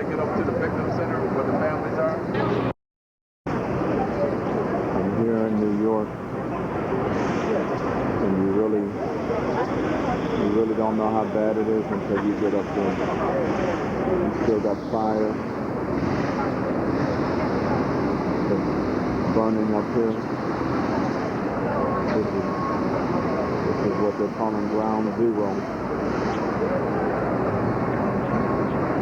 get up to the victim center where the families are. And here in New York, and you really don't know how bad it is until you get up there. You still got fire. It's burning up here. This is what they're calling ground zero.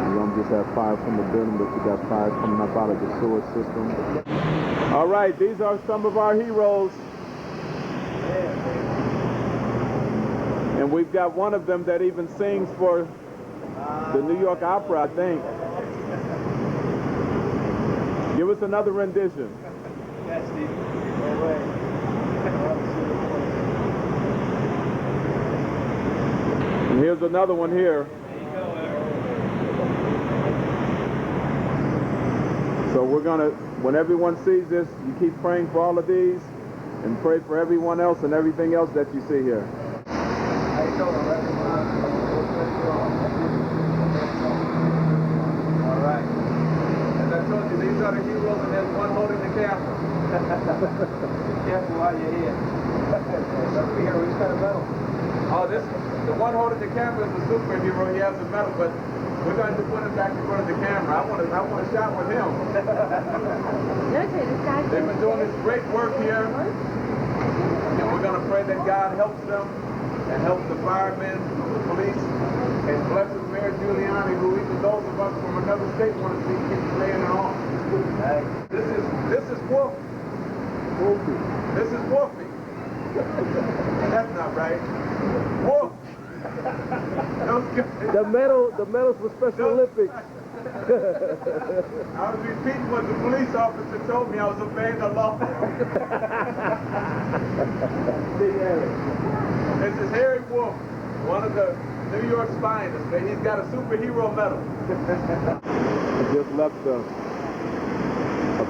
You don't just have fire from the building, but you got fire coming up out of the sewer system. All right, these are some of our heroes. And we've got one of them that even sings for the New York Opera, I think. Give us another rendition. Yes, Steve. No way. And here's another one here. There you go, Eric. So we're gonna, when everyone sees this, you keep praying for all of these and pray for everyone else and everything else that you see here. How you doing, everyone? All right. As I told you, these are the heroes, and there's one holding the camera. Be careful while you're here. Over here, who's got a medal? Oh, the one holding the camera is a superhero. He has a medal, but we're going to put him back in front of the camera. I want a shot with him. They've been doing this great work here, and we're going to pray that God helps them and helps the firemen, the police, and blesses Mayor Giuliani, who even those of us from another state want to see keep staying on. This is Wolfie. This is Wolfie. That's not right. Wolf. The medals for Special Olympics. I was repeating what the police officer told me. I was obeying the law. This is Harry Wolf, one of the New York's finest. He's got a superhero medal. I just left a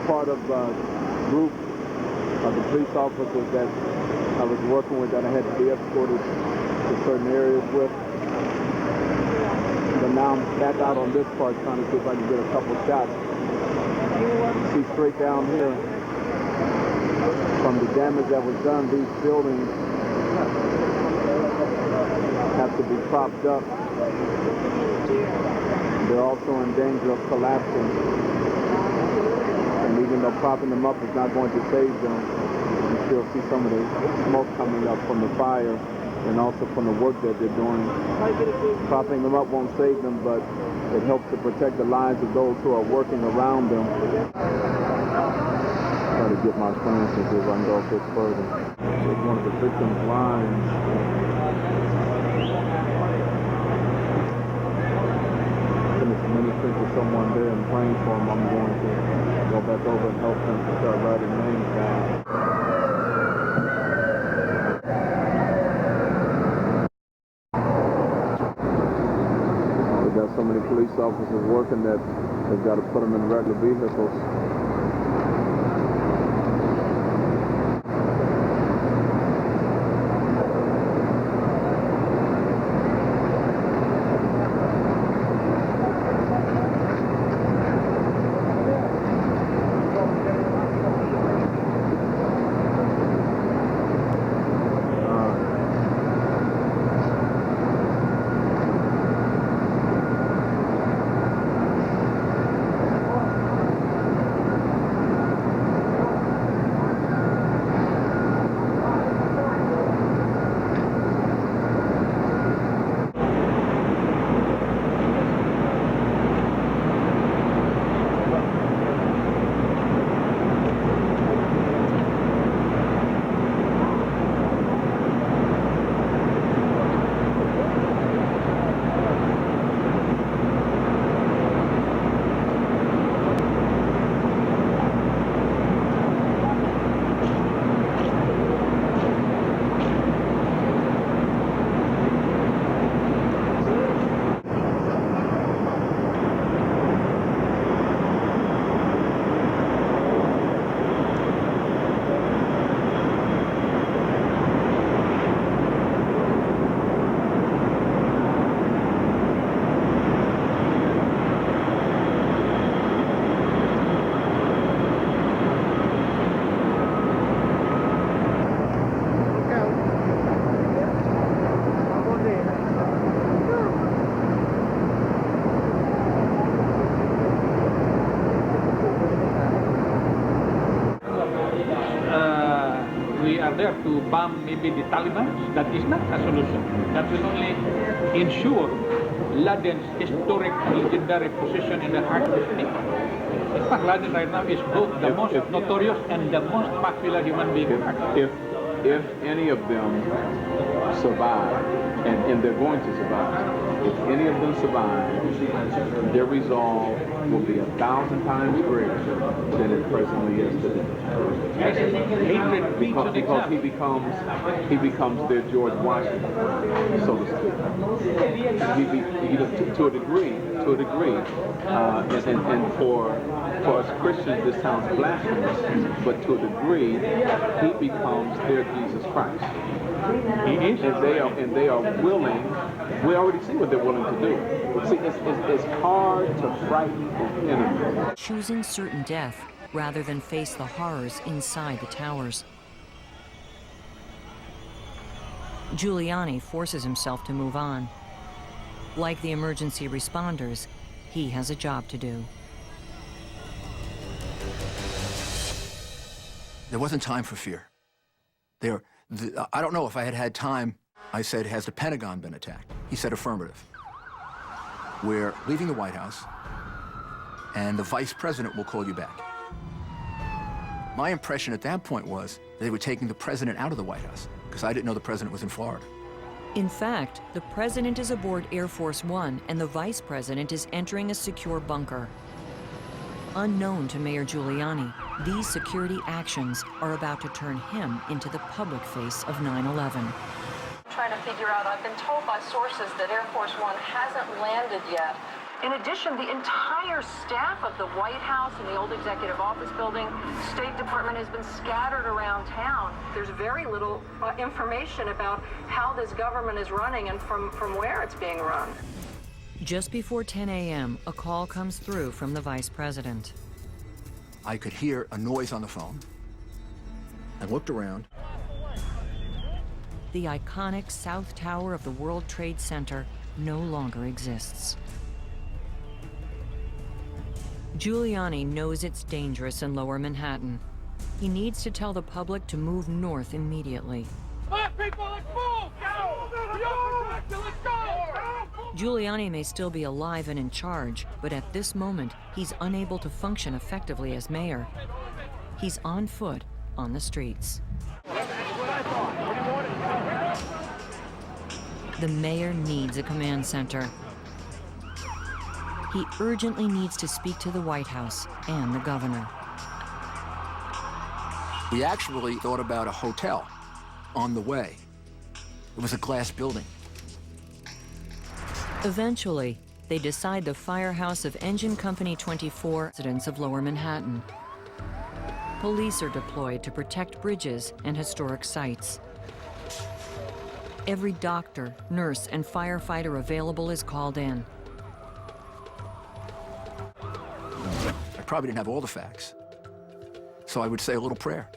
part of a group of the police officers that I was working with that I had to be escorted to certain areas with. But now I'm back out on this part trying to see if I can get a couple shots. You see straight down here from the damage that was done, these buildings have to be propped up. They're also in danger of collapsing. And even though propping them up is not going to save them, you still see some of the smoke coming up from the fire and also from the work that they're doing. Propping them up won't save them, but it helps to protect the lives of those who are working around them. Try to get my plans to see if I can go a bit further. It's one of the victims' lines. Ministering to someone there and praying for them, I'm going to go back over and help them to start writing names down. We got so many police officers working that they've got to put them in regular vehicles. to bomb maybe the Taliban. That is not a solution. That will only ensure Laden's historic, legendary position in the heart of the people. In fact, Laden right now is both the most notorious and the most popular human being. If any of them survive, and they're going to survive, if any of them survive, their resolve will be 1,000 times greater than it presently is today. Because he becomes their George Washington, so to speak. To a degree, and for us Christians, this sounds blasphemous, but to a degree, he becomes their Jesus Christ. And they are willing. We already see what they're willing to do. See, it's hard to frighten an enemy. Choosing certain death rather than face the horrors inside the towers. Giuliani forces himself to move on. Like the emergency responders, he has a job to do. There wasn't time for fear. I don't know if I had had time. I said, has the Pentagon been attacked? He said affirmative. We're leaving the White House, and the vice president will call you back. My impression at that point was they were taking the president out of the White House, because I didn't know the president was in Florida. In fact, the president is aboard Air Force One, and the vice president is entering a secure bunker. Unknown to Mayor Giuliani, these security actions are about to turn him into the public face of 9/11. Trying to figure out, I've been told by sources that Air Force One hasn't landed yet. In addition, the entire staff of the White House and the old executive office building, State Department has been scattered around town. There's very little information about how this government is running and from where it's being run. Just before 10 a.m., a call comes through from the vice president. I could hear a noise on the phone. I looked around. The iconic South Tower of the World Trade Center no longer exists. Giuliani knows it's dangerous in Lower Manhattan. He needs to tell the public to move north immediately. People, let's move! Let's go! Giuliani may still be alive and in charge, but at this moment, he's unable to function effectively as mayor. He's on foot on the streets. The mayor needs a command center. He urgently needs to speak to the White House and the governor. We actually thought about a hotel on the way. It was a glass building. Eventually, they decide the firehouse of Engine Company 24, residents of Lower Manhattan. Police are deployed to protect bridges and historic sites. Every doctor, nurse, and firefighter available is called in. I probably didn't have all the facts, so I would say a little prayer.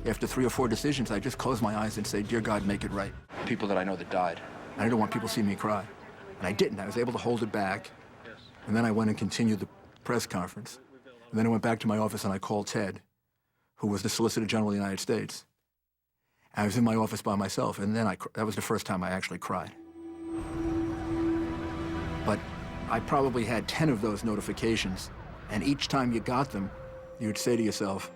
After 3 or 4 decisions, I just close my eyes and say, "Dear God, make it right." People that I know that died. I didn't want people to see me cry. And I didn't. I was able to hold it back. And then I went and continued the press conference. And then I went back to my office and I called Ted, who was the Solicitor General of the United States. I was in my office by myself, and then that was the first time I actually cried. But I probably had 10 of those notifications, and each time you got them, you would say to yourself,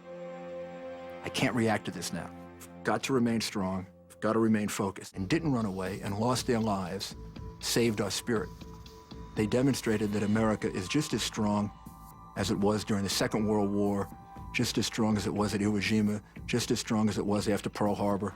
I can't react to this now. I've got to remain strong, I've got to remain focused. And didn't run away and lost their lives, saved our spirit. They demonstrated that America is just as strong as it was during the Second World War, just as strong as it was at Iwo Jima, just as strong as it was after Pearl Harbor.